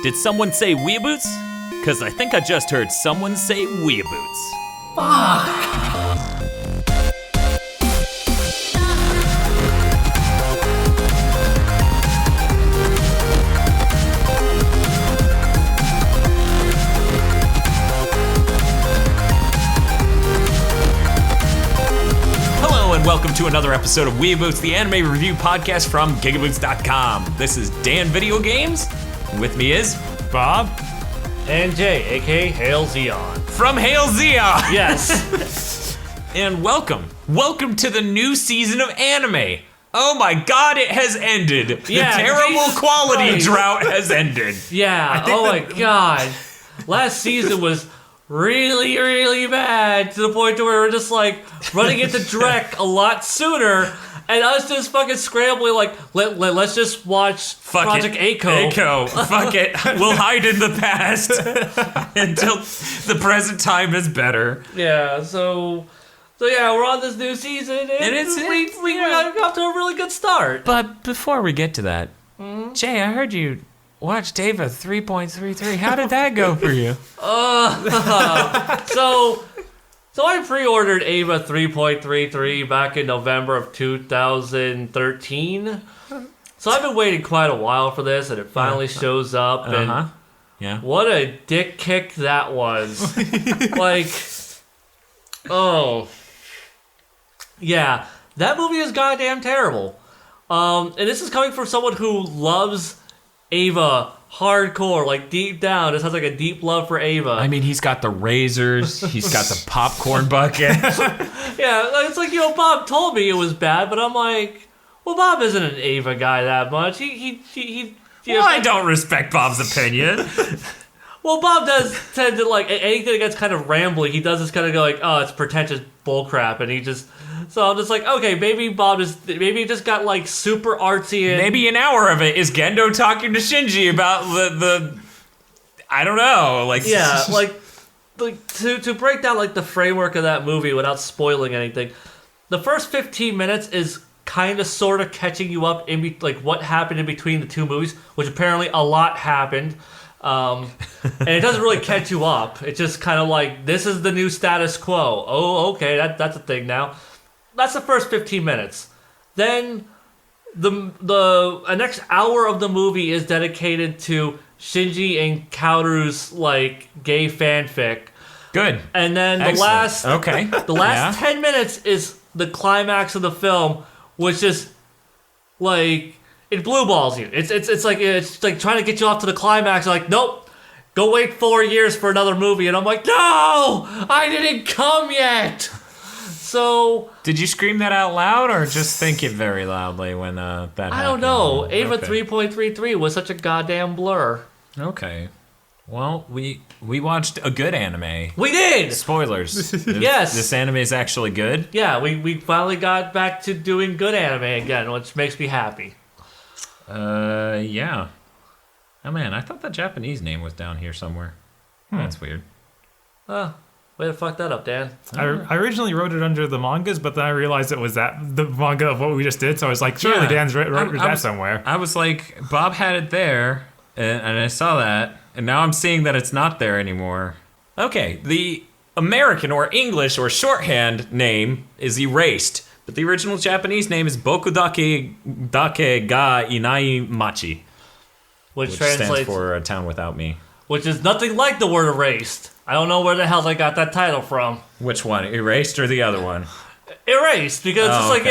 Did someone say WeeaBoots? Because I think I just heard someone say WeeaBoots. Fuck! Welcome to another episode of WeeaBoots, the anime review podcast from GigaBoots.com. This is Dan Video Games, and with me is Bob and Jay, aka Hail Zeon. From Hail Zeon. Yes. And welcome to the new season of anime. Oh my God, it has ended. The terrible quality drought has ended. Yeah. Oh my God. Last season was really, really bad to the point to where we're just like running into Drek a lot sooner, and us just fucking scrambling like let's just watch Project Echo. Fuck it. We'll hide in the past until the present time is better. Yeah. So yeah, we're on this new season, and we got off to a really good start. But before we get to that, Jay, I heard you watched Ava 3.33. How did that go for you? So I pre-ordered Ava 3.33 back in November of 2013. So I've been waiting quite a while for this, and it finally shows up. And what a dick kick that was! Yeah, that movie is goddamn terrible. And this is coming from someone who loves Ava hardcore, like deep down. This has like a deep love for Ava. I mean, he's got the razors, he's got the popcorn bucket. Yeah, it's like, Bob told me it was bad, but I'm like, well, Bob isn't an Ava guy that much. I don't respect Bob's opinion. Well, Bob does tend to like anything that gets kind of rambling. He does just kind of go like, oh, it's pretentious bullcrap, and he just. So I'm just like, okay, maybe he just got like super artsy. And maybe an hour of it is Gendo talking to Shinji about the I don't know, like like to break down like the framework of that movie without spoiling anything. The first 15 minutes is kind of sort of catching you up in like what happened in between the two movies, which apparently a lot happened. And it doesn't really catch you up. It's just kind of like, this is the new status quo. Oh, okay, that's a thing now. That's the first 15 minutes. Then the next hour of the movie is dedicated to Shinji and Kaoru's like gay fanfic. Good. And then the last 10 minutes is the climax of the film, which is like it blue balls you. It's like trying to get you off to the climax. Like, nope, go wait 4 years for another movie, and I'm like, no, I didn't come yet. So did you scream that out loud or just think it very loudly when that happened? I don't know. Ava 3.33 was such a goddamn blur. Okay. Well, we watched a good anime. We did! Spoilers. Yes. This anime is actually good. Yeah, we finally got back to doing good anime again, which makes me happy. Yeah. Oh man, I thought the Japanese name was down here somewhere. That's weird. Way to fuck that up, Dan. I originally wrote it under the mangas, but then I realized it was the manga of what we just did, so I was like, surely Dan's wrote that somewhere. I was like, Bob had it there, and I saw that, and now I'm seeing that it's not there anymore. Okay, the American or English or shorthand name is Erased, but the original Japanese name is Boku dake ga inai machi, which translates stands for a town without me. Which is nothing like the word erased. I don't know where the hell they got that title from. Which one, Erased or the other one? Erased, because it's like,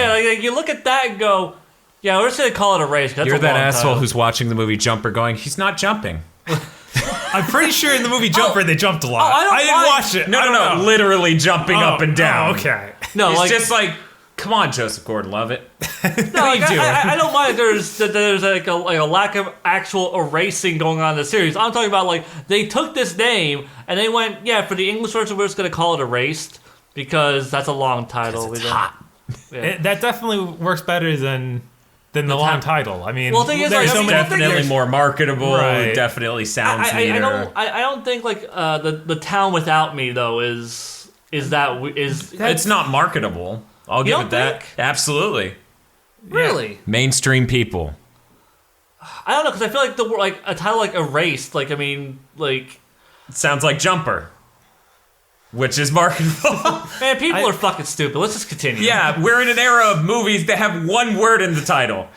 you look at that and go, yeah, we're just going to call it Erased. You're that asshole who's watching the movie Jumper going, he's not jumping. I'm pretty sure in the movie Jumper they jumped a lot. I didn't watch it. No, literally jumping up and down. Oh, okay. No, it's just like, come on, Joseph Gordon-Levitt. No, I don't mind there's like a lack of actual erasing going on in the series. I'm talking about like they took this name and they went, for the English version we're just going to call it Erased because that's a long title. It's hot. Yeah. That definitely works better than the long title. I mean, well, the thing is, there's definitely more marketable. Right. Definitely sounds neater. I don't think like the town without me though is it's not marketable. I'll give it that. Absolutely. Really? Mainstream people. I don't know, because I feel like the word, like a title like Erased, like I mean, like It sounds like Jumper, which is marketable. man, people are fucking stupid. Let's just continue. Yeah, we're in an era of movies that have one word in the title.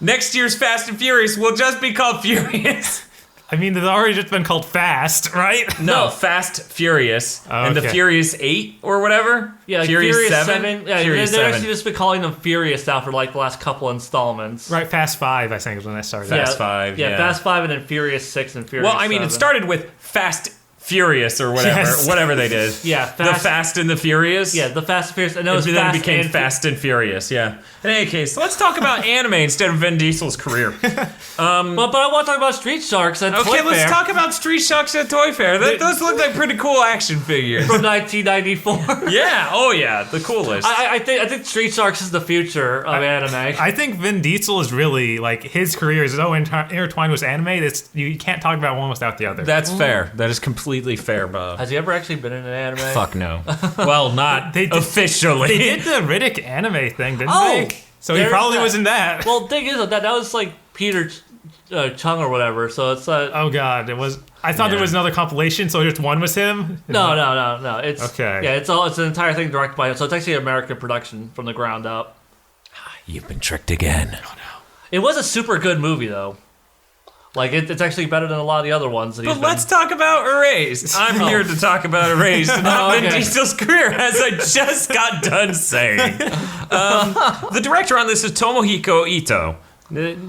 Next year's Fast and Furious will just be called Furious. I mean, they've already just been called Fast, right? No, Fast Furious. Oh, and the okay. Furious 8 or whatever. Yeah, like Furious 7. Yeah, Furious they've 7. actually just been calling them Furious now for like the last couple installments. Right, Fast 5, I think, is when they started. Fast 5, yeah. Fast 5 and then Furious 6 and Furious Well, I mean, 7. it started with Fast Furious or whatever, Yes. whatever they did. Yeah, The Fast and the Furious. Yeah, the Fast and Furious. And And then it became Fast and Furious, yeah. In any case, let's talk about anime instead of Vin Diesel's career. But I want to talk about Street Sharks and Toy Okay, let's Fair talk about Street Sharks at Toy Fair. Those look like pretty cool action figures. from 1994. Yeah, oh yeah, the coolest. I think Street Sharks is the future of anime. I think Vin Diesel is really, like, his career is so intertwined with anime that you can't talk about one without the other. That's fair. That is completely fair, Bob. Has he ever actually been in an anime? Fuck no. Well, not They did- officially. They did the Riddick anime thing, didn't Oh, they? So he there's probably that. was in that. Well, the thing is that was like Peter Chung or whatever. So it's Oh god, it was. I thought there Yeah. was another compilation, so just one was him. no. It's Okay. Yeah, it's an entire thing directed by him. So it's actually an American production from the ground up. You've been tricked again. It was a super good movie though. Like it's actually better than a lot of the other ones. That he's But let's talk about Erased. I'm here to talk about Erased, not Vin okay. Diesel's career, as I just got done saying. The director on this is Tomohiko Ito.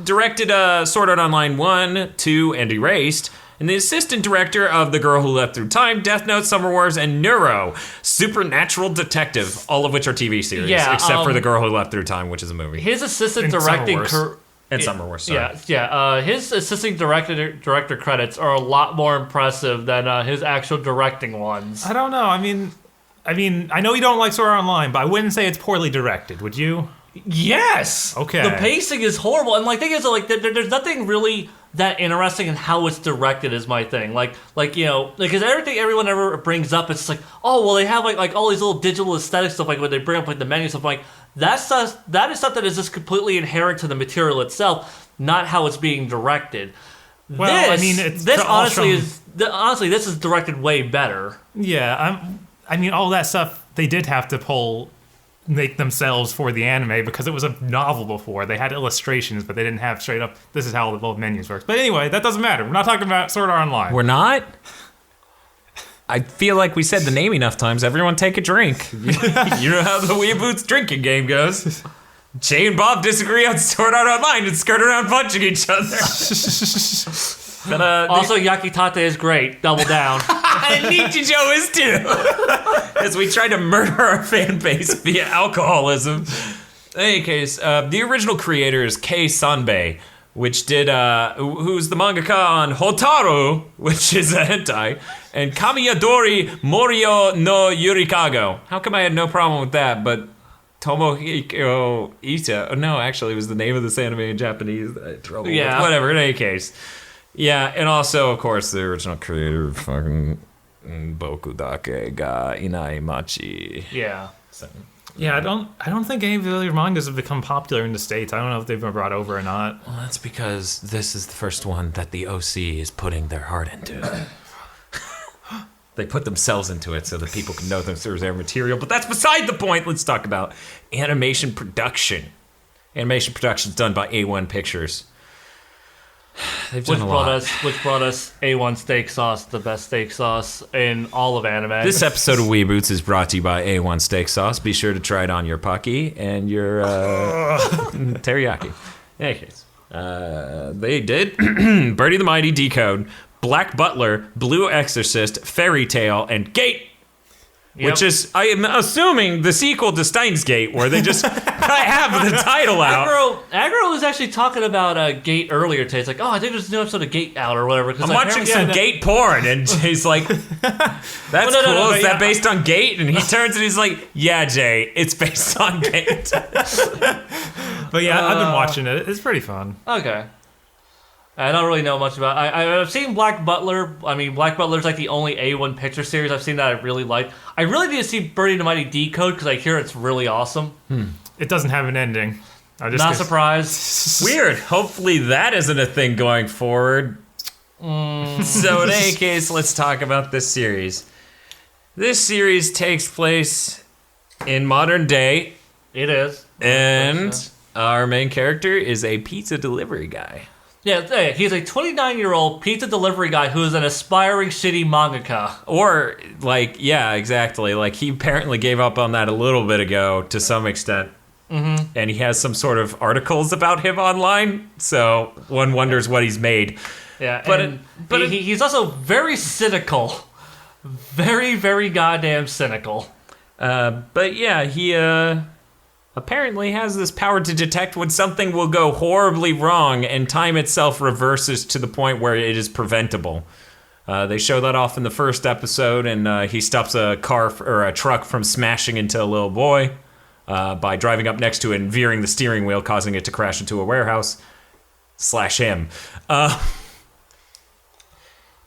Directed Sword Art Online 1, 2, and Erased. And the assistant director of The Girl Who Left Through Time, Death Note, Summer Wars, and Neuro, Supernatural Detective, all of which are TV series, Yeah, except for The Girl Who Left Through Time, which is a movie. his assistant In Summer directing. Wars. And Summer Wars, sorry. Yeah. His assistant director credits are a lot more impressive than his actual directing ones. I don't know. I mean, I know you don't like Sword Art Online, but I wouldn't say it's poorly directed. Would you? Yes. Okay. The pacing is horrible, and like thing is like there's nothing really that interesting in how it's directed is my thing. Like you know, because everything everyone ever brings up, it's like, oh well, they have like all these little digital aesthetic stuff, like when they bring up like the menu stuff, like that is stuff that is just completely inherent to the material itself, not how it's being directed. Well, I mean, it's this all honestly from- honestly this is directed way better. Yeah. I mean, all that stuff they did have to make themselves for the anime because it was a novel before. They had illustrations, but they didn't have straight up. This is how the both menus work. But anyway, that doesn't matter. We're not talking about Sword Art Online. We're not? I feel like we said the name enough times. Everyone take a drink. You know how the WeeaBoots drinking game goes. Jay and Bob disagree on Sword Art Online and skirt around punching each other. But, Also, Yakitate is great. Double down. and Nichijou is too. As we try to murder our fan base via alcoholism. In any case, the original creator is Kei Sanbei, which did, who's the mangaka on Hotaru, which is a hentai, and Kamiyadori Morio no Yurikago. How come I had no problem with that, but Tomohiko Ito, oh, no, actually it was the name of this anime in Japanese that I had trouble with. Whatever, in any case. Yeah, and also, of course, the original creator of fucking Boku Dake ga Inai Machi. Yeah. So, Yeah, I don't think any of the other mangas have become popular in the States. I don't know if they've been brought over or not. well, that's because this is the first one that the OC is putting their heart into. They put themselves into it so that people can know them through their material. But that's beside the point. Let's talk about animation production. Animation production is done by A1 Pictures. They've done a lot. Which brought us A1 steak sauce, the best steak sauce in all of anime. This episode of WeeaBoots is brought to you by A1 Steak Sauce. Be sure to try it on your Pocky and your teriyaki. In any case, they did Birdie the Mighty Decode, Black Butler, Blue Exorcist, Fairy Tale, and Gate. Yep. Which is, I am assuming, the sequel to Steins Gate, where they just have the title out. Aggro was actually talking about Gate earlier today. It's like, oh, I think there's a new episode of Gate out or whatever. I'm watching some Gate porn, and Jay's like, that's cool. Is that based on Gate? And he turns and he's like, yeah, Jay, it's based on Gate. But yeah, I've been watching it. It's pretty fun. Okay. I don't really know much about it. I've seen Black Butler. I mean, Black Butler's like the only A1 picture series I've seen that I really like. I really need to see Birdie the Mighty Decode because I hear it's really awesome. It doesn't have an ending. Not surprised. Weird. Hopefully that isn't a thing going forward. So in any case, let's talk about this series. This series takes place in modern day. It is. And our main character is a pizza delivery guy. Yeah, he's a 29-year-old pizza delivery guy who is an aspiring shitty mangaka. Or, like, yeah, exactly. Like, he apparently gave up on that a little bit ago to some extent. Mm-hmm. And he has some sort of articles about him online, so one wonders what he's made. Yeah, but he's also very cynical. Very, very goddamn cynical. But yeah, he apparently has this power to detect when something will go horribly wrong, and time itself reverses to the point where it is preventable. They show that off in the first episode, and he stops a car or a truck from smashing into a little boy by driving up next to it and veering the steering wheel, causing it to crash into a warehouse. / him.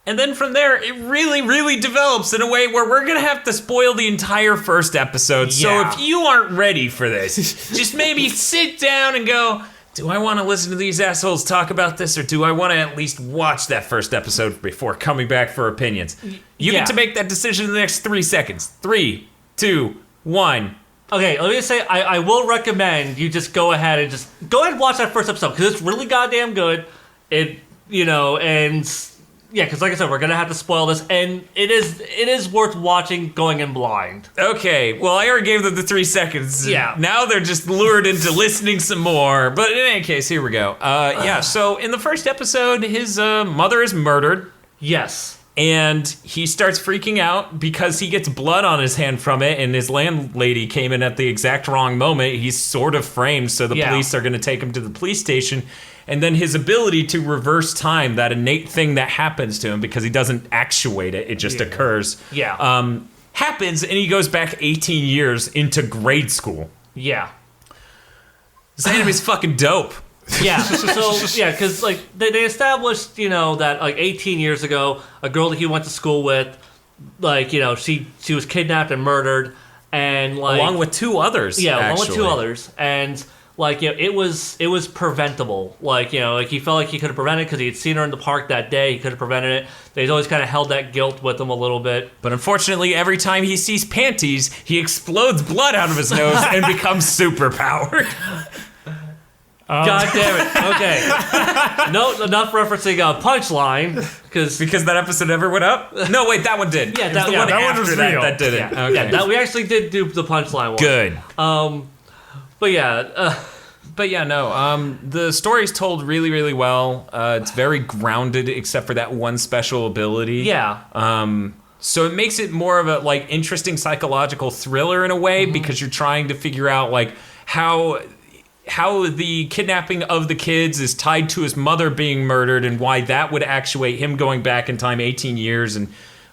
And then from there, it really, really develops in a way where we're going to have to spoil the entire first episode. So Yeah. if you aren't ready for this, just maybe sit down and go, do I want to listen to these assholes talk about this, or do I want to at least watch that first episode before coming back for opinions? You Yeah. get to make that decision in the next 3 seconds. 3, 2, 1. Okay, let me just say, I will recommend you just go ahead and watch that first episode, because it's really goddamn good. Yeah, because like I said, we're gonna have to spoil this, and it is worth watching going in blind. Okay, well, I already gave them the 3 seconds. Yeah. Now they're just lured into listening some more. But in any case, here we go. So in the first episode, his mother is murdered, Yes. and he starts freaking out because he gets blood on his hand from it, and his landlady came in at the exact wrong moment. He's sort of framed, so the police are going to take him to the police station. And then his ability to reverse time, that innate thing that happens to him because he doesn't actuate it, it just occurs. Yeah. Happens, and he goes back 18 years into grade school. Yeah. This anime's fucking dope. Yeah. So yeah, because like they established, that like 18 years ago, a girl that he went to school with, like she was kidnapped and murdered, and like Along with 2 others. along with actually. 2 others, and like it was preventable. Like he felt like he could have prevented it because he had seen her in the park that day. He could have prevented it. He's always kind of held that guilt with him a little bit. But unfortunately, every time he sees panties, he explodes blood out of his nose and becomes super powered. God damn it. Okay. No, enough referencing Punchline Because that episode never went up? No, wait, that one did. Yeah, It was the one that one after was that real. that didn't. Yeah, Okay. yeah, that we actually did do the Punchline one. Good. But yeah, But yeah, no. The story's told really, really well. It's very grounded, except for that one special ability. yeah. So it makes it more of a like interesting psychological thriller in a way, because you're trying to figure out like how the kidnapping of the kids is tied to his mother being murdered, and why that would actuate him going back in time 18 years, and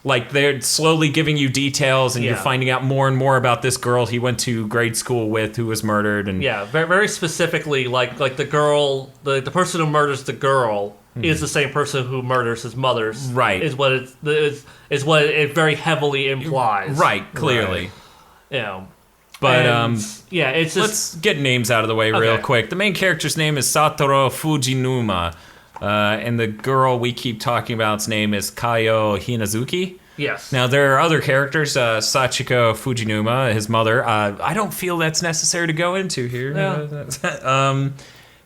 like they're slowly giving you details, and you're finding out more and more about this girl he went to grade school with who was murdered, and Yeah, very, very specifically, like the girl, the person who murders the girl is the same person who murders his mother's. Right. Is what it very heavily implies. right, clearly. But yeah, it's just let's get names out of the way real Okay. quick. The main character's name is Satoru Fujinuma, and the girl we keep talking about's name is Kayo Hinazuki. yes. Now, there are other characters, Sachiko Fujinuma, his mother. I don't feel that's necessary to go into here. Yeah.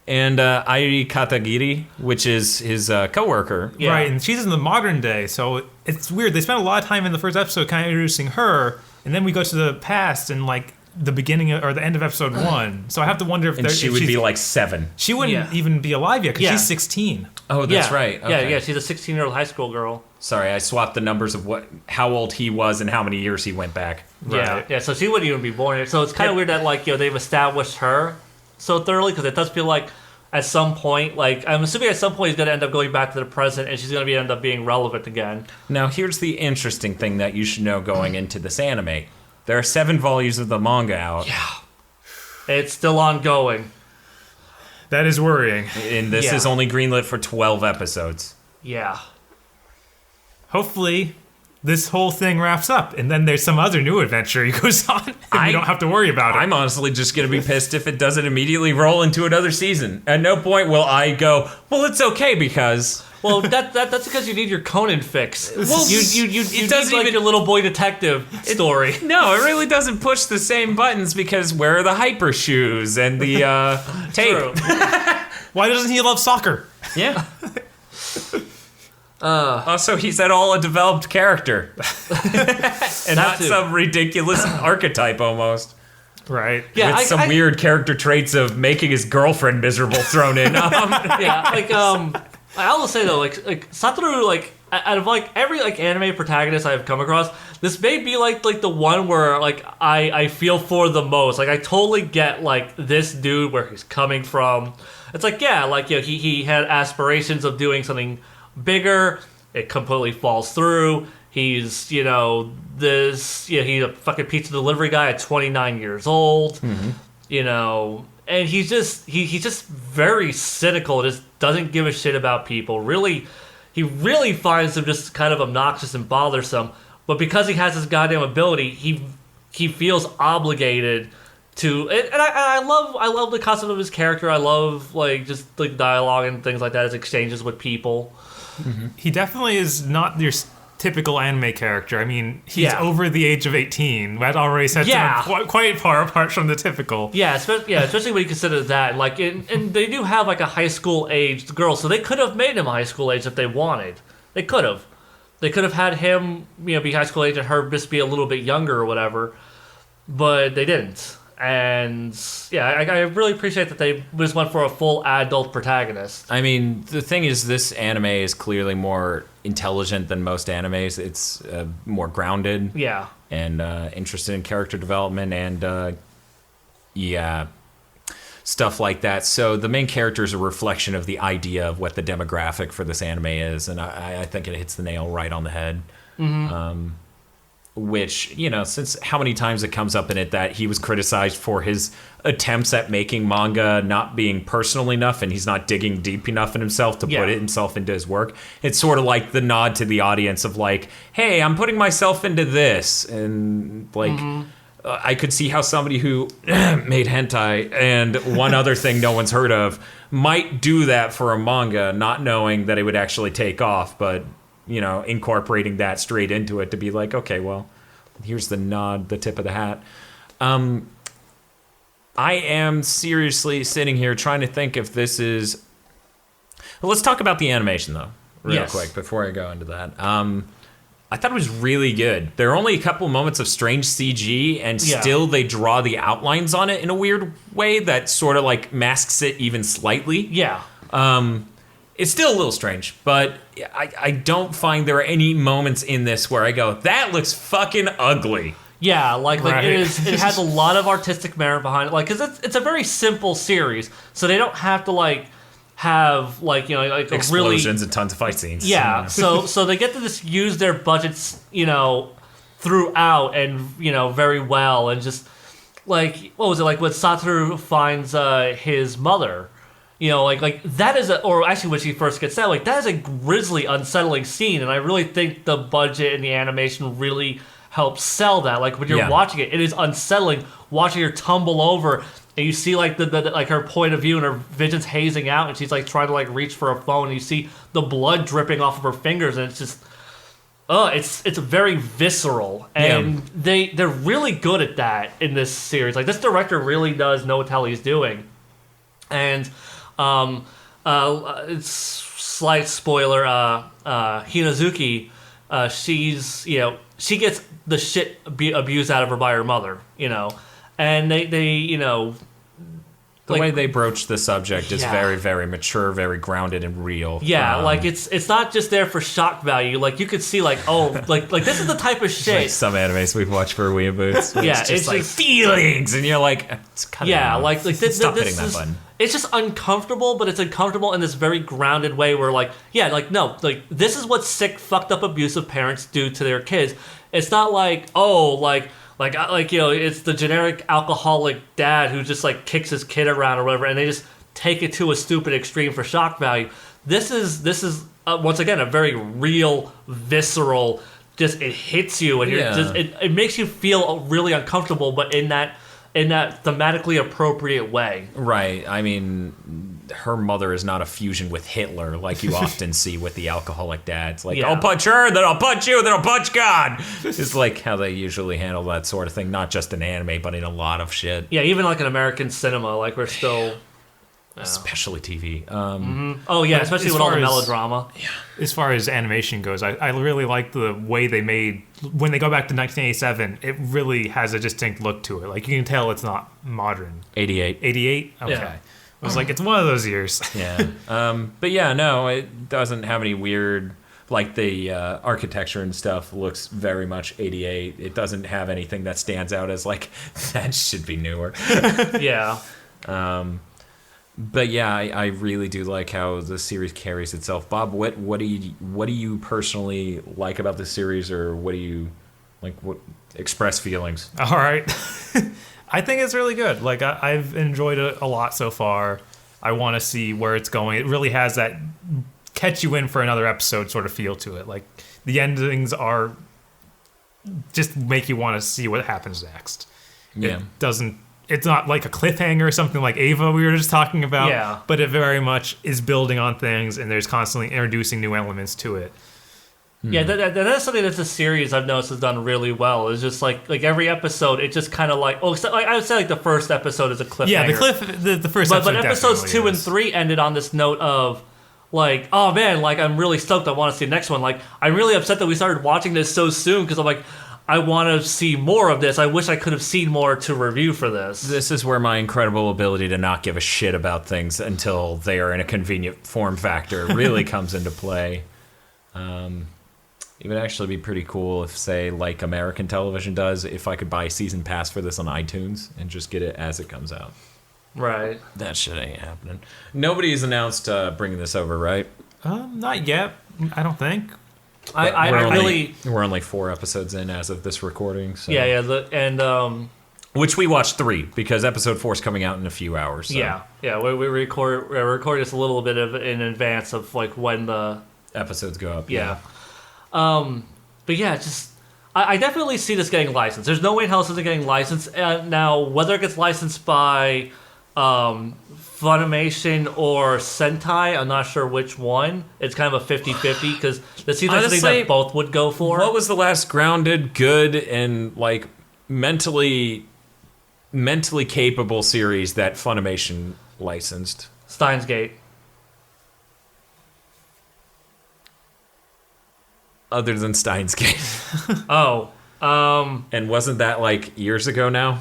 And Airi Katagiri, which is his coworker. Yeah. Right, and she's in the modern day, so it's weird. They spent a lot of time in the first episode kind of introducing her, and then we go to the past and like the beginning or the end of episode 1. So I have to wonder if And she would be like 7. she wouldn't Yeah. even be alive yet because Yeah. she's 16. Oh, that's Yeah. right. Okay. Yeah. She's a 16-year-old high school girl. Sorry, I swapped the numbers of how old he was and how many years he went back. Yeah. Right. Yeah. So she wouldn't even be born yet. So it's kind of weird that like they've established her so thoroughly, because it does feel like at some point, like I'm assuming at some point he's gonna end up going back to the present, and she's gonna end up being relevant again. Now, here's the interesting thing that you should know going into this anime. There are 7 volumes of the manga out. Yeah. It's still ongoing. That is worrying. And this Yeah. is only greenlit for 12 episodes. Yeah. Hopefully, this whole thing wraps up, and then there's some other new adventure he goes on, and you don't have to worry about it. I'm honestly just going to be pissed if it doesn't immediately roll into another season. At no point will I go, well, it's okay because... Well, that's because you need your Conan fix. Well, you it doesn't need like even- your little boy detective story. No, it really doesn't push the same buttons because where are the hyper shoes and the tape? True. Why doesn't he love soccer? Yeah. Also, he's at all a developed character. And not too. some ridiculous archetype almost. Right. Yeah, With some weird character traits of making his girlfriend miserable thrown in. Yeah, like I will say though, like Satoru, like out of like every like anime protagonist I've come across, this may be like the one where like I feel for the most. Like I totally get like this dude where he's coming from. It's like like he had aspirations of doing something bigger. It completely falls through. He's he's a fucking pizza delivery guy at 29 years old. Mm-hmm. And he's just very cynical. Just doesn't give a shit about people. Really, he really finds them just kind of obnoxious and bothersome. But because he has this goddamn ability, he feels obligated to. And I love the concept of his character. I love like just like dialogue and things like that. His exchanges with people. Mm-hmm. He definitely is not your typical anime character. I mean, he's over the age of 18. That already sets him quite far apart from the typical. Yeah, especially when you consider that. Like, and they do have like a high school aged girl, so they could have made him high school age if they wanted. They could have. They could have had him, be high school age and her just be a little bit younger or whatever, but they didn't. And yeah, I really appreciate that they just went for a full adult protagonist. I mean, the thing is, this anime is clearly more intelligent than most animes. It's more grounded. Yeah. And interested in character development and, stuff like that. So the main character is a reflection of the idea of what the demographic for this anime is. And I think it hits the nail right on the head. Mm-hmm. Which, since how many times it comes up in it that he was criticized for his attempts at making manga not being personal enough and he's not digging deep enough in himself to put it himself into his work. It's sort of like the nod to the audience of like, hey, I'm putting myself into this. And like, I could see how somebody who made hentai and one other thing no one's heard of might do that for a manga, not knowing that it would actually take off, but incorporating that straight into it to be like, okay, well, here's the nod, the tip of the hat. I am seriously sitting here trying to think if this is... Well, let's talk about the animation, though, real quick, before I go into that. I thought it was really good. There are only a couple moments of strange CG, and still they draw the outlines on it in a weird way that sort of like masks it even slightly. Yeah. It's still a little strange, but I don't find there are any moments in this where I go, that looks fucking ugly. Yeah, like Right. it has a lot of artistic merit behind it. Like, because it's a very simple series, so they don't have to like have like like a really Explosions and tons of fight scenes. yeah. So they get to just use their budgets throughout and very well, and just like what was it like when Satoru finds his mother. Like that is or actually when she first gets out, like that is a grisly, unsettling scene, and I really think the budget and the animation really helps sell that. Like when you're watching it, it is unsettling watching her tumble over, and you see like the like her point of view and her vision's hazing out, and she's like trying to like reach for a phone, and you see the blood dripping off of her fingers, and it's just it's very visceral, and they're really good at that in this series. Like this director really does know what the hell he's doing, and. It's slight spoiler. Hinazuki, she's she gets the shit abused out of her by her mother. And they The way they broach the subject is very, very mature, very grounded and real. Yeah, like it's not just there for shock value. Like you could see, like like this is the type of shit. Like some animes we've watched for WeeaBoots. It's just like feelings, and you're like, it's kind of like this, stop this hitting that is, button. It's just uncomfortable, but it's uncomfortable in this very grounded way where no, this is what sick, fucked up, abusive parents do to their kids. It's not like it's the generic alcoholic dad who just like kicks his kid around or whatever, and they just take it to a stupid extreme for shock value. This is once again a very real, visceral, just it hits you, and you're just it makes you feel really uncomfortable, but in that thematically appropriate way. Right. I mean, her mother is not a fusion with Hitler like you often see with the alcoholic dads. Like, I'll punch her, then I'll punch you, then I'll punch God. It's like how they usually handle that sort of thing, not just in anime, but in a lot of shit. Yeah, even like in American cinema, like we're still... Especially TV. Oh, yeah, especially with all the melodrama. As far as animation goes, I really like the way they made... When they go back to 1987, it really has a distinct look to it. Like, you can tell it's not modern. 88. 88? Okay. Yeah. I was like, it's one of those years. Yeah. But yeah, no, it doesn't have any weird... Like, the architecture and stuff looks very much 88. It doesn't have anything that stands out as, like, that should be newer. Yeah. But yeah, I really do like how the series carries itself. Bob, what do you personally like about the series, or what do you like? What express feelings? All right, I think it's really good. Like I've enjoyed it a lot so far. I want to see where it's going. It really has that catch you in for another episode sort of feel to it. Like the endings are just make you want to see what happens next. Yeah, It's not like a cliffhanger or something like Ava we were just talking about. Yeah. But it very much is building on things, and there's constantly introducing new elements to it. Yeah, that's something that the series I've noticed has done really well. It's just like every episode, it just kind of like I would say like the first episode is a cliffhanger. Yeah, the first episode. But episodes definitely 2 and is. 3 ended on this note of like, oh man, like I'm really stoked. I want to see the next one. Like I'm really upset that we started watching this so soon because I'm like, I want to see more of this. I wish I could have seen more to review for this. This is where my incredible ability to not give a shit about things until they are in a convenient form factor really comes into play. It would actually be pretty cool if, say, like American television does, if I could buy a season pass for this on iTunes and just get it as it comes out. Right. That shit ain't happening. Nobody's announced bringing this over, right? Not yet. I don't think. We're only 4 episodes in as of this recording. So. Yeah. Which we watched 3 because episode 4 is coming out in a few hours. So. Yeah. We're recording this a little bit in advance of like when the episodes go up. Yeah. But yeah, just I definitely see this getting licensed. There's no way in hell this isn't getting licensed. Now, whether it gets licensed by Funimation or Sentai, I'm not sure which one. It's kind of a 50-50 because this seems like something that both would go for. What was the last grounded, good, and like mentally capable series that Funimation licensed? Steins Gate. Other than Steins Gate. Oh. And wasn't that like years ago now?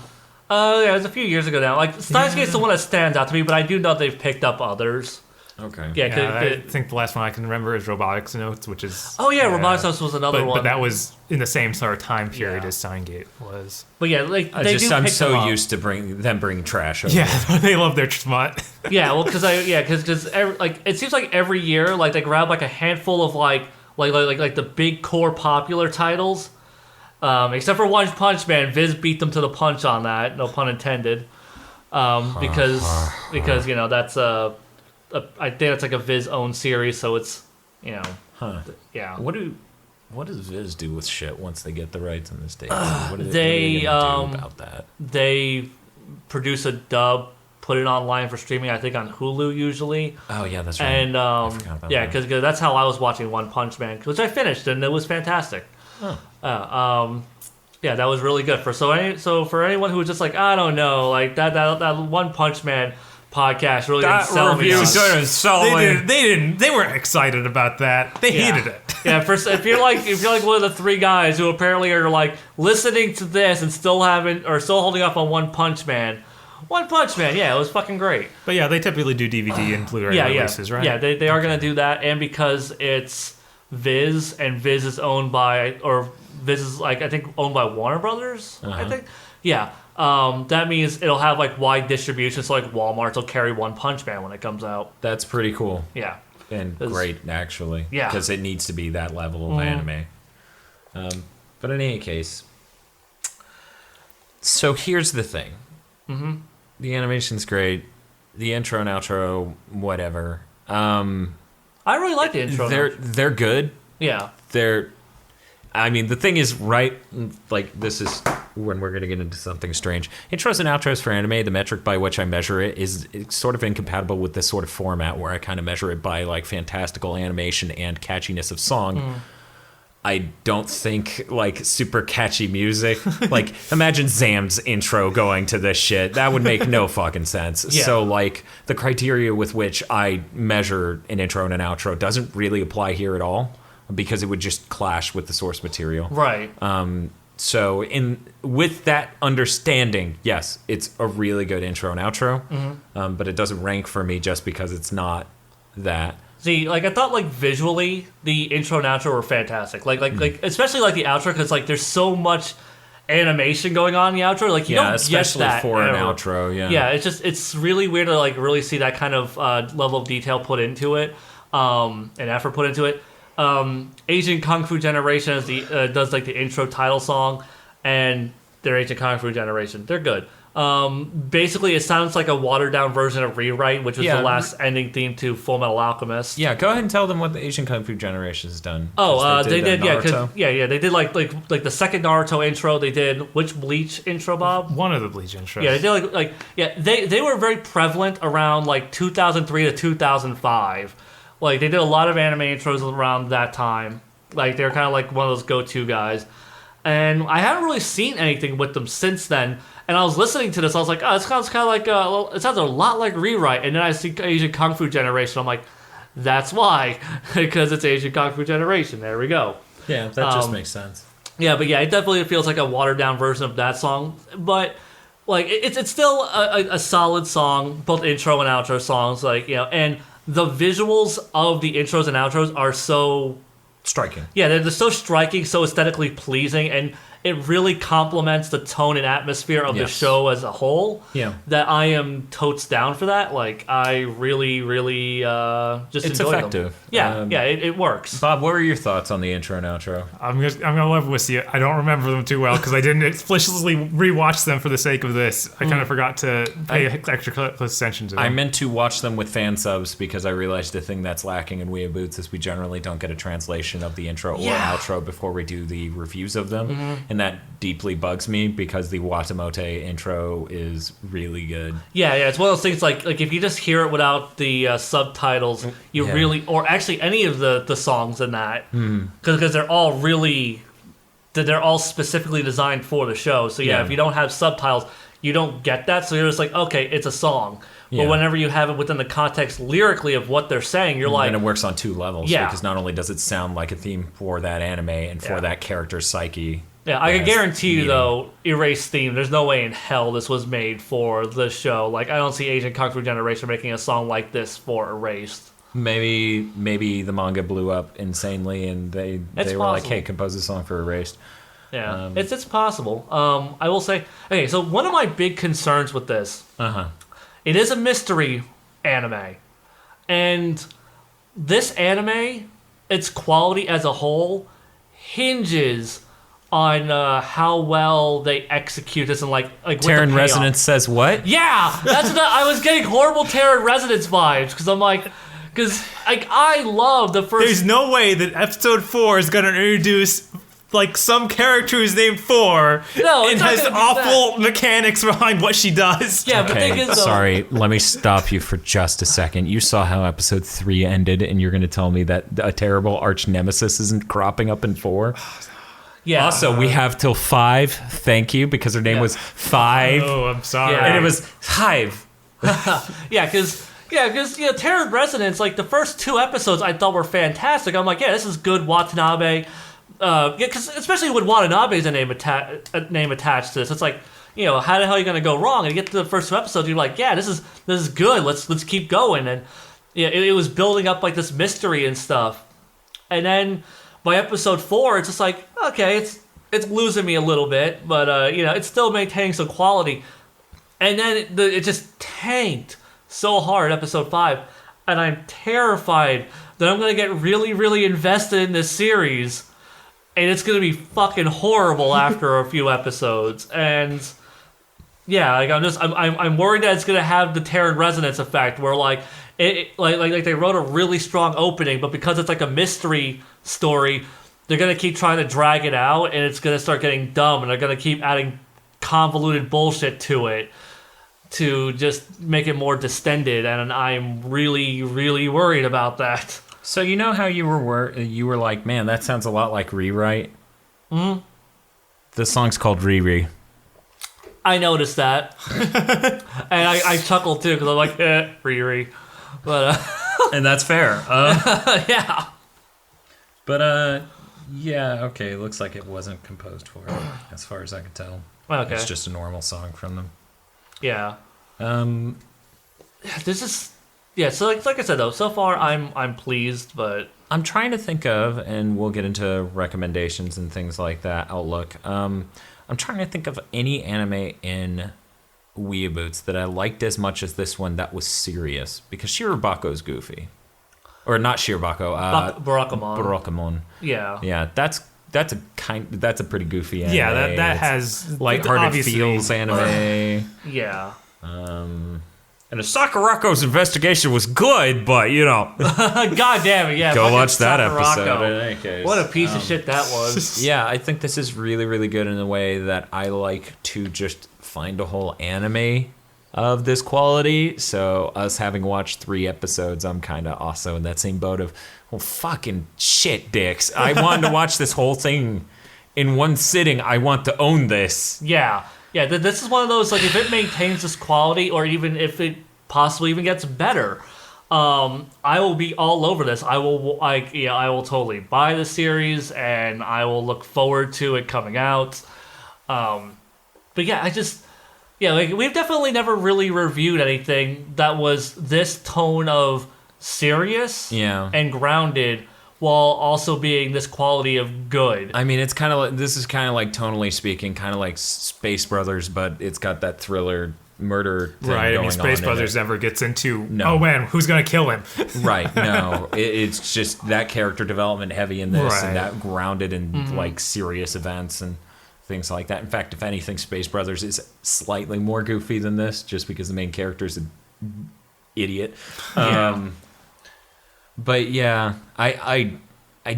Yeah, it was a few years ago now. Like Steins Gate's the one that stands out to me, but I do know they've picked up others. Okay. Yeah, I think the last one I can remember is Robotics Notes, which is... Oh yeah, Robotics Notes was another one. But that was in the same sort of time period as Steingate was. But yeah, like I'm so used to them bringing trash over. Yeah, they love their smut. Yeah, well, because like it seems like every year, like they grab like a handful of like the big core popular titles. Except for One Punch Man, Viz beat them to the punch on that. No pun intended. Because that's I think that's like a Viz owned series, so it's yeah. What does Viz do with shit once they get the rights in the States? What are they gonna do about that? They produce a dub, put it online for streaming. I think on Hulu usually. Oh yeah, that's right. And I forgot about that. because that's how I was watching One Punch Man, which I finished and it was fantastic. Huh. Yeah, that was really good. So for anyone who was just like, I don't know, like that One Punch Man podcast really didn't sell me. Didn't sell me. They weren't excited about that. They hated it. Yeah, if you're like one of the 3 guys who apparently are like listening to this and still holding up on One Punch Man. One Punch Man, yeah, it was fucking great. But yeah, they typically do DVD and Blu-ray releases, right? Yeah, they are going to do that, and because it's Viz, and Viz is owned by, or Viz is like I think owned by Warner Brothers. I think, yeah. That means it'll have like wide distribution, so like Walmart will carry One Punch Man when it comes out. That's pretty cool. Yeah, and great actually. Yeah, because it needs to be that level of anime. But in any case, so here's the thing. Mm-hmm. The animation's great. The intro and outro, whatever. I really like the intro. They're good. Yeah. I mean, the thing is, right, like, this is when we're going to get into something strange. Intros and outros for anime, the metric by which I measure it is sort of incompatible with this sort of format where I kind of measure it by, like, fantastical animation and catchiness of song. I don't think, like, super catchy music. Like, imagine Zam's intro going to this shit. That would make no fucking sense. Yeah. So, like, the criteria with which I measure an intro and an outro doesn't really apply here at all, because it would just clash with the source material. Right. So with that understanding, yes, it's a really good intro and outro, but it doesn't rank for me just because it's not that. See, like, I thought, like, visually, the intro and outro were fantastic. Like, especially, like, the outro, because, like, there's so much animation going on in the outro. Like, you don't especially get that for an ever. outro, Yeah, it's really weird to, like, really see that kind of level of detail put into it, and effort put into it. Asian Kung Fu Generation is does, like, the intro title song, and their Asian Kung Fu Generation. They're good. Basically, it sounds like a watered-down version of Rewrite, which was the last ending theme to Full Metal Alchemist. Yeah, go ahead and tell them what the Asian Kung Fu Generation has done. Oh, they did, Naruto. they did like the second Naruto intro. They did which Bleach intro, Bob? One of the Bleach intros. Yeah, they did they were very prevalent around like 2003 to 2005. Like, they did a lot of anime intros around that time. Like, they're kind of like one of those go-to guys. And I haven't really seen anything with them since then. And I was listening to this, I was like, oh, it sounds kind of like, it sounds a lot like Rewrite. And then I see Asian Kung Fu Generation, I'm like, that's why. Because it's Asian Kung Fu Generation. There we go. Yeah, that just makes sense. Yeah, but yeah, it definitely feels like a watered-down version of that song. But, like, it's still a solid song, both intro and outro songs. Like, you know, and the visuals of the intros and outros are so Striking. yeah, they're so striking, so aesthetically pleasing, and it really complements the tone and atmosphere of the show as a whole. Yeah. That I am totes down for that. Like, I really, really just It's enjoy effective. them. Yeah, it works. Bob, what were your thoughts on the intro and outro? I'm gonna live with you. I don't remember them too well because I didn't explicitly rewatch them for the sake of this. I kind of forgot to pay extra close attention to them. I meant to watch them with fan subs because I realized the thing that's lacking in WeeaBoots is we generally don't get a translation of the intro or outro before we do the reviews of them. And that deeply bugs me because the Watamote intro is really good. Yeah, it's one of those things like if you just hear it without the subtitles, you really, or actually any of the songs in that, because they're all really, they're all specifically designed for the show. So if you don't have subtitles, you don't get that. So you're just like, okay, it's a song. But whenever you have it within the context lyrically of what they're saying, you're like... And it works on two levels. Yeah. Because not only does it sound like a theme for that anime and for that character's psyche. Yeah, I can guarantee you, though, Erase theme, there's no way in hell this was made for the show. Like, I don't see Asian Kung Fu Generation making a song like this for Erased. Maybe the manga blew up insanely and they were like, hey, compose a song for Erased. Yeah, it's possible. I will say... Okay, so one of my big concerns with this... It is a mystery anime. And this anime, its quality as a whole, hinges on how well they execute this and like Terran Resonance says what? Yeah, that's what I was getting horrible Terran Resonance vibes because I'm like, I love the first. There's no way that episode 4 is gonna introduce like some character who's named 4 and has awful mechanics behind what she does. Yeah, but the thing is, sorry, let me stop you for just a second. You saw how episode 3 ended, and you're going to tell me that a terrible arch nemesis isn't cropping up in 4? Yeah. Also, we have till 5. Thank you, because her name was 5. Oh, I'm sorry. Yeah. And it was Hive. because Terran Resonance, like the first 2 episodes, I thought were fantastic. I'm like, yeah, this is good Watanabe. Because especially with Watanabe's name attached to this, it's like, you know, how the hell are you gonna go wrong? And you get to the first 2 episodes, you're like, yeah, this is good. Let's keep going. And yeah, it was building up like this mystery and stuff. And then by episode 4, it's just like, okay, it's losing me a little bit, but it's still maintaining some quality. And then it just tanked so hard, episode 5, and I'm terrified that I'm gonna get really, really invested in this series. And it's gonna be fucking horrible after a few episodes, and yeah, like I'm worried that it's gonna have the Terran Resonance effect, where like like they wrote a really strong opening, but because it's like a mystery story, they're gonna keep trying to drag it out, and it's gonna start getting dumb, and they're gonna keep adding convoluted bullshit to it to just make it more distended, and I'm really, really worried about that. So you know how you were like, man, that sounds a lot like Rewrite? Mm-hmm. The song's called Riri. I noticed that. And I chuckled too, because I'm like, Riri. But, And that's fair. yeah. But, yeah, okay, it looks like it wasn't composed for it, as far as I can tell. Okay. It's just a normal song from them. Yeah. This is... Yeah, so like I said, though, so far I'm pleased, but... I'm trying to think of, and we'll get into recommendations and things like that, Outlook. I'm trying to think of any anime in WeeaBoots that I liked as much as this one that was serious, because Shirabako's goofy. Or not Shirabako, Barakamon. Barakamon. Yeah. Yeah, that's a pretty goofy anime. Yeah, that It's has lighthearted obviously- feels anime. Yeah. And Sakurako's investigation was good, but God damn it, yeah. go fucking watch that Sakurako. episode. In any case. What a piece of shit that was. Yeah, I think this is really, really good in the way that I like to just find a whole anime of this quality. So us having watched 3 episodes, I'm kind of also in that same boat of, well, fucking shit, dicks. I wanted to watch this whole thing in one sitting. I want to own this. Yeah. Yeah, this is one of those, like, if it maintains this quality, or even if it possibly even gets better, I will be all over this. I will totally buy the series, and I will look forward to it coming out. But yeah, like, we've definitely never really reviewed anything that was this tone of serious and grounded, while also being this quality of good. I mean, this is kind of like, tonally speaking, kind of like Space Brothers, but it's got that thriller murder thing Right, I going mean, Space on Brothers never gets into, No. oh man, who's gonna kill him? Right, no. It's just that character development heavy in this, Right. and that grounded in, like, serious events and things like that. In fact, if anything, Space Brothers is slightly more goofy than this, just because the main character is an idiot. Yeah. But yeah, I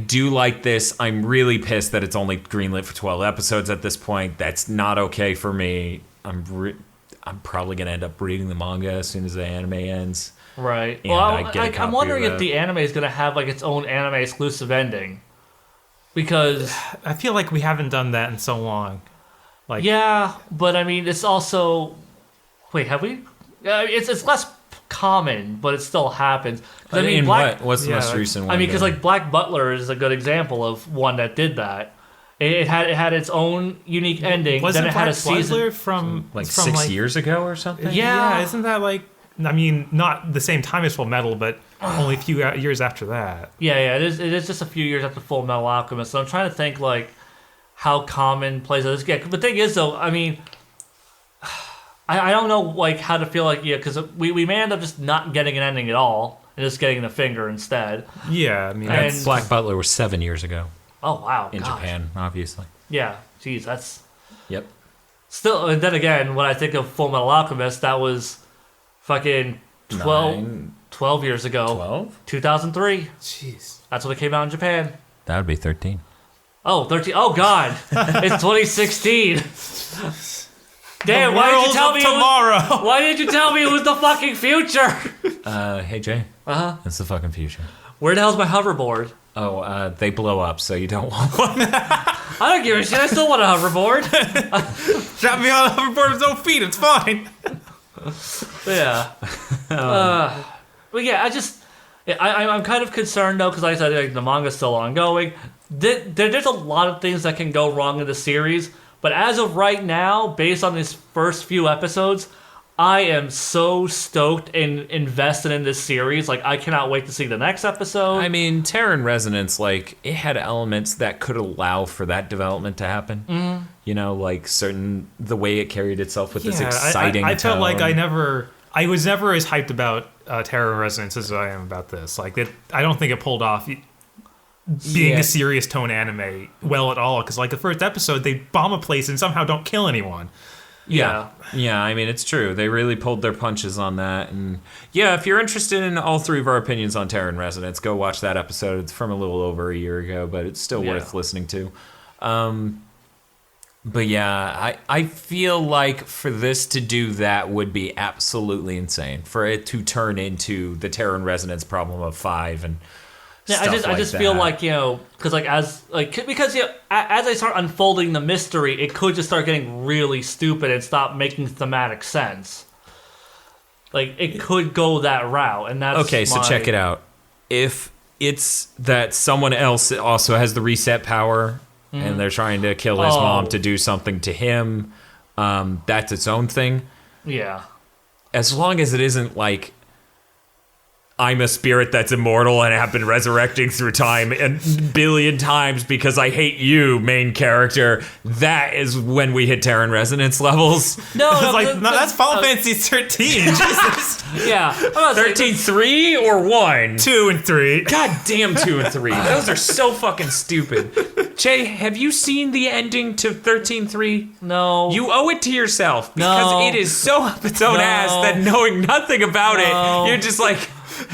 do like this. I'm really pissed that it's only greenlit for 12 episodes at this point. That's not okay for me. I'm probably gonna end up reading the manga as soon as the anime ends. Right. And Well, I get a copy I'm wondering of if that. the anime is going to have, like, its own anime exclusive ending. Because... I feel like we haven't done that in so long. Like, Yeah, but I mean, it's also... Wait, have we? It's less common, but it still happens. 'Cause, I mean, Black... What's the Yeah, most like- recent one? I mean, because, then? like, Black Butler is a good example of one that did that. It had its own unique ending. wasn't then it had a Black season. Butler from like from 6 years ago or something? Yeah. Isn't that like? I mean, not the same time as Full Metal, but only a few years after that. Yeah, it is just a few years after Full Metal Alchemist. So I'm trying to think, like, how commonplace it is. Yeah, the thing is, though, I mean, I don't know, like, how to feel like, because we may end up just not getting an ending at all and just getting the finger instead. Yeah, I mean, And- that's, Black Butler was 7 years ago Oh, wow. in gosh. Japan, obviously. Yeah, geez, that's... Yep. Still, and then again, when I think of Full Metal Alchemist, that was fucking 12 years ago. 12? 2003. jeez. That's when it came out in Japan. That would be 13. Oh, 13. Oh, God. It's 2016. Damn, why did you tell me tomorrow? Why did you tell me it was the fucking future? Hey, Jay. Uh-huh. It's the fucking future. Where the hell's my hoverboard? Oh, they blow up, so you don't want one. I don't give a shit. I still want a hoverboard. Drop me on a hoverboard with no feet. It's fine. Yeah. But yeah, I'm kind of concerned, though, because like I said, like, the manga's still ongoing. There's a lot of things that can go wrong in the series, but as of right now, based on these first few episodes, I am so stoked and invested in this series. Like, I cannot wait to see the next episode. I mean, Terror and Resonance, like, it had elements that could allow for that development to happen. Mm-hmm. You know, like, the way it carried itself with this exciting I felt like tone. I was never as hyped about Terror and Resonance as I am about this. Like, I don't think it pulled off being Yeah. a serious tone anime well at all. Because, like, the first episode, they bomb a place and somehow don't kill anyone. Yeah. Yeah, I mean, it's true. They really pulled their punches on that. And yeah, if you're interested in all three of our opinions on Terran Resonance, go watch that episode. It's from a little over a year ago, but it's still worth listening to. But yeah, I feel like for this to do that would be absolutely insane. For it to turn into the Terran Resonance problem of 5 and stuff I just feel like, because as they start unfolding the mystery, it could just start getting really stupid and stop making thematic sense. Like, it could go that route, and that's okay. So check it out. If it's that someone else also has the reset power, and they're trying to kill his mom to do something to him, that's its own thing. Yeah. As long as it isn't like, I'm a spirit that's immortal and have been resurrecting through time a billion times because I hate you, main character. That is when we hit Terran Resonance levels. No, that's Final Fantasy 13. Jesus. Yeah. 13-3 or 1? 2 and 3. God damn 2 and 3. Those are so fucking stupid. Jay, have you seen the ending to 13-3? No. You owe it to yourself because it is so up its own ass that knowing nothing about it, you're just like...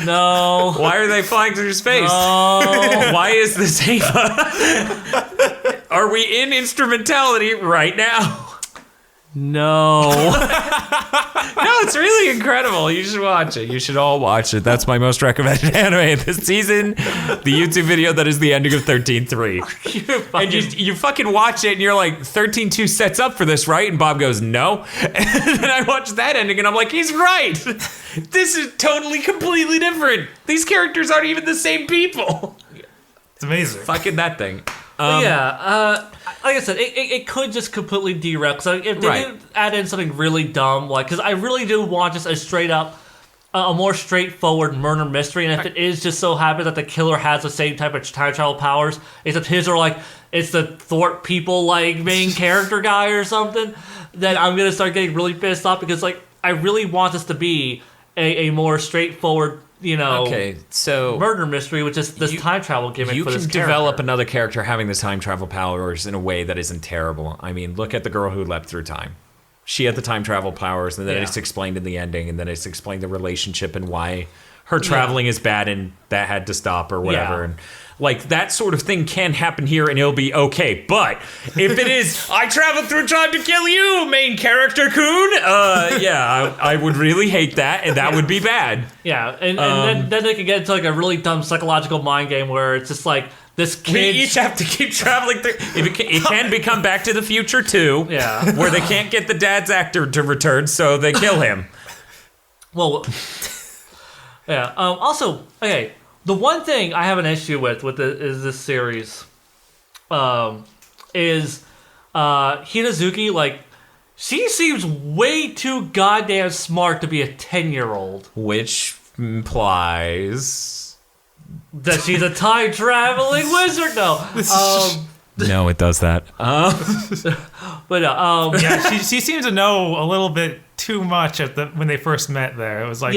No. Why are they flying through space? No. Why is this Ava? Are we in instrumentality right now? No. No, it's really incredible. You should watch it. You should all watch it. That's my most recommended anime this season. The YouTube video that is the ending of 13-3. And you fucking watch it and you're like, 13-2 sets up for this, right? And Bob goes, no. And then I watch that ending and I'm like, he's right. This is totally, completely different. These characters aren't even the same people. It's amazing. Fucking that thing. Like I said, it could just completely derail. So if they do add in something really dumb, like, because I really do want just a straight up, a more straightforward murder mystery, and if it is just so happens that the killer has the same type of time travel powers, except his are like, it's the Thwart people, like, main character guy or something, then I'm going to start getting really pissed off because, like, I really want this to be a more straightforward, murder mystery with just this time travel gimmick for this character. You can develop another character having the time travel powers in a way that isn't terrible. I mean, look at the girl who leapt through time. She had the time travel powers, and then it's explained in the ending, and then it's explained the relationship and why her traveling is bad and that had to stop or whatever. Yeah. And like, that sort of thing can happen here and it'll be okay. But if it is, I traveled through time to kill you, main character coon, I would really hate that, and that would be bad. Yeah, and then they can get into like a really dumb psychological mind game where it's just like, this kid... We each have to keep traveling through... It can become Back to the Future 2, where they can't get the dad's actor to return, so they kill him. Well, yeah. Also, okay, the one thing I have an issue with is this series, is Hinazuki, like, she seems way too goddamn smart to be a 10-year-old. Which implies... that she's a time-traveling wizard? No. No, it does that. But yeah, she seems to know a little bit too much when they first met there. It was like,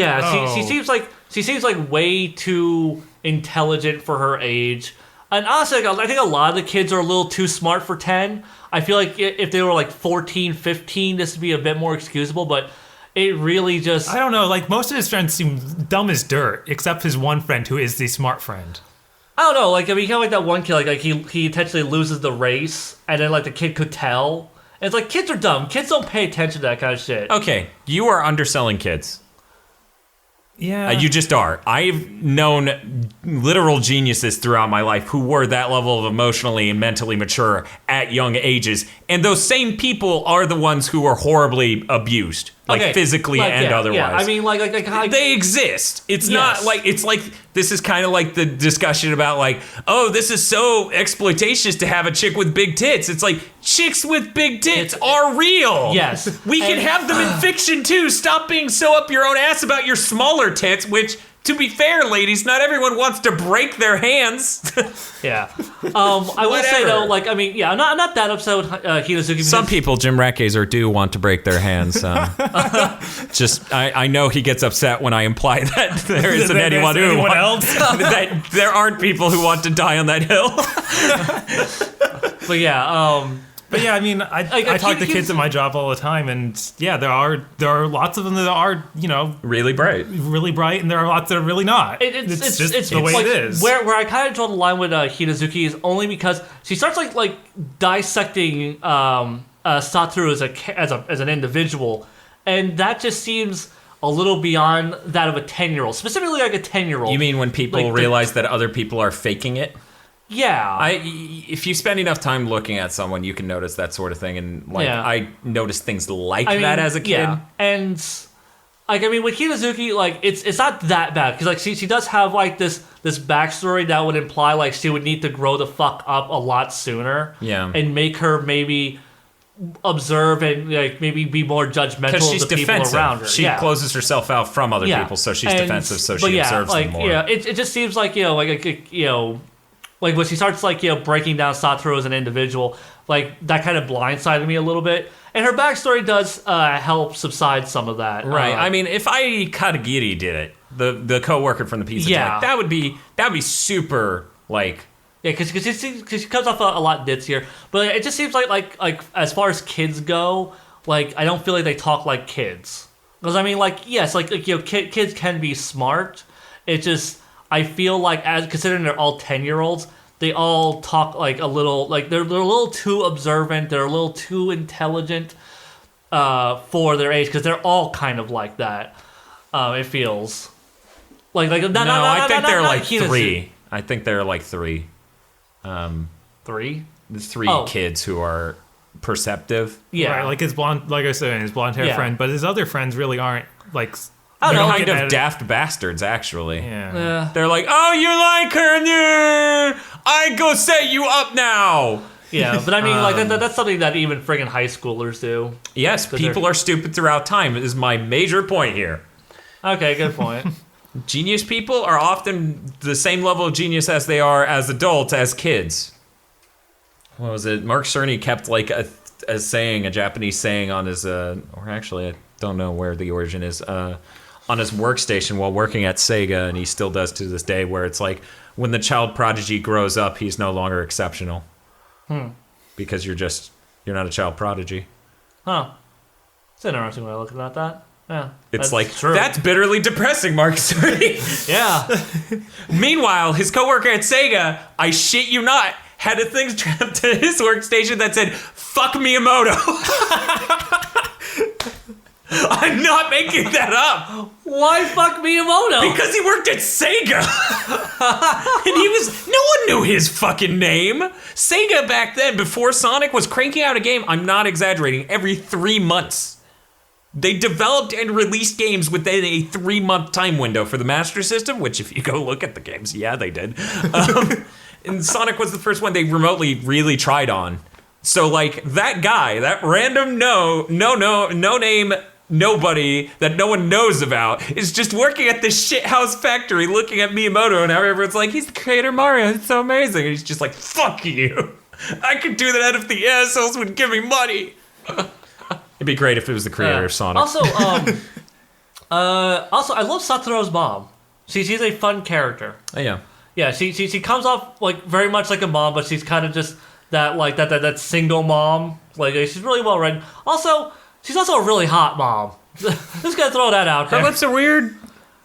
she seems like way too intelligent for her age. And honestly, I think a lot of the kids are a little too smart for 10. I feel like if they were like 14, 15, this would be a bit more excusable, but it really just... I don't know, like, most of his friends seem dumb as dirt, except his one friend who is the smart friend. I don't know, like, I mean, kind of like that one kid, like he intentionally loses the race, and then, like, the kid could tell. And it's like, kids are dumb. Kids don't pay attention to that kind of shit. Okay, you are underselling kids. Yeah. You just are. I've known literal geniuses throughout my life who were that level of emotionally and mentally mature at young ages. And those same people are the ones who are horribly abused. Like, physically and otherwise. Yeah, I mean, like they exist. It's not like, it's like, this is kind of like the discussion about like, oh, this is so exploitatious to have a chick with big tits. It's like, chicks with big tits are real. Yes. We can have them in fiction too. Stop being so up your own ass about your smaller tits, which, to be fair, ladies, not everyone wants to break their hands. Yeah. I will say, though, like, I mean, yeah, I'm not that upset with Hinazuki. Some people, Jim Ratgazer, do want to break their hands. Just, I know he gets upset when I imply that there isn't anyone else. That there aren't people who want to die on that hill. But yeah, But yeah, I mean, I talk to kids at my job all the time, and yeah, there are lots of them that are really bright, and there are lots that are really not. It's just the way like, it is. Where I kind of draw the line with Hinazuki is only because she starts like dissecting Satoru as an individual, and that just seems a little beyond that of a 10-year-old, specifically like a 10-year-old. You mean when people realize that other people are faking it? Yeah. If you spend enough time looking at someone, you can notice that sort of thing. And I noticed things like that as a kid. Yeah. And like I mean, with Hinazuki, like it's not that bad because like she does have like this backstory that would imply like she would need to grow the fuck up a lot sooner. Yeah. And make her maybe observe and like maybe be more judgmental of the people around her. She closes herself out from other people, so she's defensive. So she observes them more. Yeah, it just seems like like when she starts like breaking down Satoru as an individual, like that kind of blindsided me a little bit. And her backstory does help subside some of that. Right. I mean, if Katagiri did it, the coworker from the pizza joint, that would be super like. Yeah, because she comes off a lot ditzier, but it just seems like as far as kids go, like I don't feel like they talk like kids. Because I mean, like yes, kids can be smart. It just I feel like as considering they're all 10-year-olds, they all talk like a little like they're a little too observant. They're a little too intelligent for their age because they're all kind of like that. It feels like I think they're like 3. I think they're like 3. 3? The 3 kids who are perceptive. Yeah, right, like his blonde, like I said, his blonde hair friend, but his other friends really aren't like. I don't know, kind of daft bastards, actually. Yeah. They're like, oh, you like her? Yeah, I go set you up now. Yeah, but I mean, like that's something that even friggin' high schoolers do. Yes, people are stupid throughout time. Is my major point here. Okay, good point. Genius people are often the same level of genius as they are as adults, as kids. What was it? Mark Cerny kept like a saying, a Japanese saying on his, or actually I don't know where the origin is, on his workstation while working at Sega, and he still does to this day, where it's like, when the child prodigy grows up, he's no longer exceptional. Because you're not a child prodigy. Huh. It's an interesting way of looking at that. Yeah, it's like, true. That's bitterly depressing, Mark Cerny. Yeah. Meanwhile, his coworker at Sega, I shit you not, had a thing strapped to his workstation that said, fuck Miyamoto. I'm not making that up. Why fuck Miyamoto? Because he worked at Sega. And no one knew his fucking name. Sega back then, before Sonic, was cranking out a game, I'm not exaggerating, every 3 months. They developed and released games within a 3-month time window for the Master System, which if you go look at the games, yeah, they did. And Sonic was the first one they remotely really tried on. So like that guy, that random no name nobody that no one knows about is just working at this shithouse factory looking at Miyamoto, and everyone's like, he's the creator of Mario, it's so amazing. And he's just like, fuck you. I could do that if the assholes would give me money. It'd be great if it was the creator of Sonic. Also, I love Satoru's mom. She's a fun character. Oh, yeah. Yeah, she comes off like very much like a mom, but she's kind of just that single mom. Like she's really well written. Also, she's also a really hot mom. Just gotta throw that out there. Her lips are weird.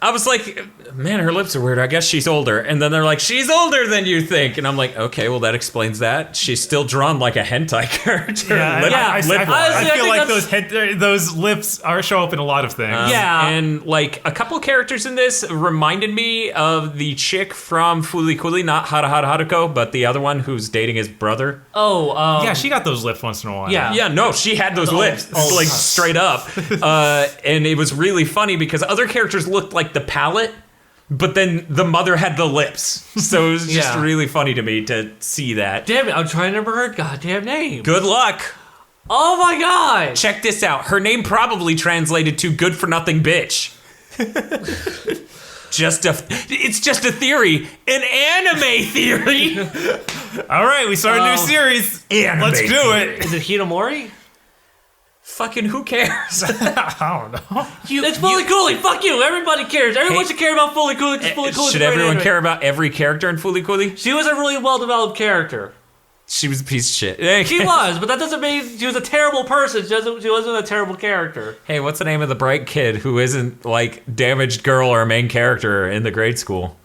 I was like, man, her lips are weird. I guess she's older. And then they're like, she's older than you think. And I'm like, okay, well, that explains that. She's still drawn like a hentai character. I feel like those lips show up in a lot of things. And like a couple characters in this reminded me of the chick from Fooly Cooly, not Hara Hara Haruko, but the other one who's dating his brother. Yeah, she got those lips once in a while. Yeah, no, she had those lips, like straight up. And it was really funny because other characters looked like the palette, but then the mother had the lips. So it was just really funny to me to see that. Damn it, I'm trying to remember her goddamn name. Good luck. Oh my god. Check this out. Her name probably translated to good for nothing bitch. It's just a theory. An anime theory. All right, we start a new series. Let's do it. Is it Hinomori? Fucking who cares? I don't know. It's Fully Cooly. Fuck you. Everybody cares. Everyone should care about Fully Cooly because Fully Cooly. Should everyone care about every character in Fully Cooly? She was a really well-developed character. She was a piece of shit. She was, but that doesn't mean she was a terrible person. She wasn't a terrible character. Hey, what's the name of the bright kid who isn't like damaged girl or a main character in the grade school?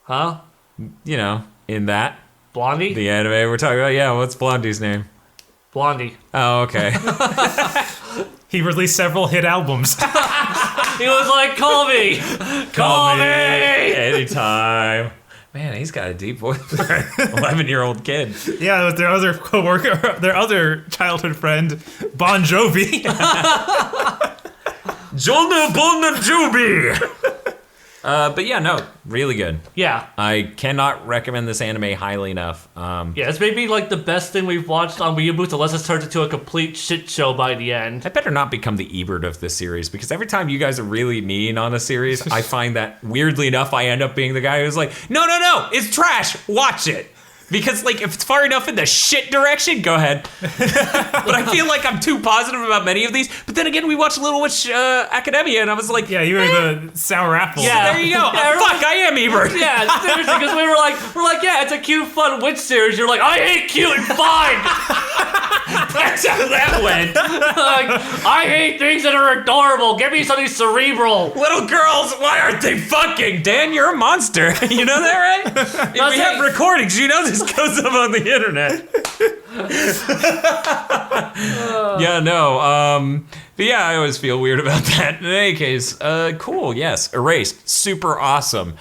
Huh? You know, in that Blondie? the anime we're talking about. Yeah, what's Blondie's name? Blondie. Oh, okay. He released several hit albums. He was like, call me! Call me! Anytime. Man, he's got a deep voice for an 11-year-old kid. Yeah, it was their other coworker, their other childhood friend, Bon Jovi. Jolna Bon Jovi! But yeah, no, really good. Yeah. I cannot recommend this anime highly enough. Yeah, it's maybe like the best thing we've watched on WeeaBoots, unless it's turned into a complete shit show by the end. I better not become the Ebert of this series, because every time you guys are really mean on a series, I find that, weirdly enough, I end up being the guy who's like, no, it's trash, watch it. Because, like, if it's far enough in the shit direction, go ahead. But I feel like I'm too positive about many of these. But then again, we watched Little Witch Academia, and I was like, Yeah, you were the sour apple. Yeah. there you go. Yeah, Fuck, I am Ebert. Yeah, seriously, because we're like, yeah, it's a cute, fun witch series. You're like, I hate cute and fine. That's how that went. Like, I hate things that are adorable. Give me something cerebral. Little girls, why aren't they fucking? Dan, you're a monster. You know that, right? If we have recordings, you know this goes up on the internet. Yeah, no. But yeah, I always feel weird about that. In any case, cool, yes. Erased. Super awesome.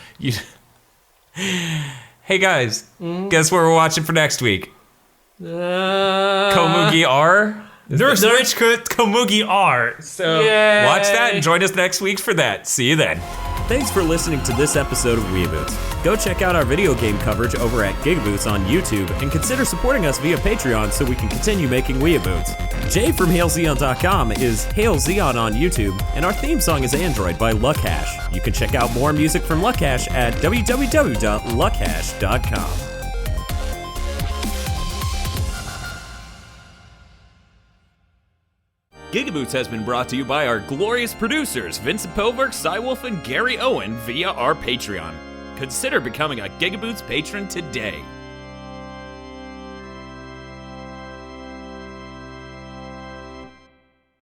Hey guys, guess what we're watching for next week? Komugi R? Nurse Witch Komugi R. So Yay. watch that and join us next week for that. See you then. Thanks for listening to this episode of WeeaBoots. Go check out our video game coverage over at GigaBoots on YouTube and consider supporting us via Patreon so we can continue making WeeaBoots. Jay from HailZeon.com is HailZeon on YouTube, and our theme song is Android by Luckhash. You can check out more music from Luckhash at www.luckhash.com. GigaBoots has been brought to you by our glorious producers, Vincent Poverk, Cywolf, and Gary Owen via our Patreon. Consider becoming a GigaBoots patron today.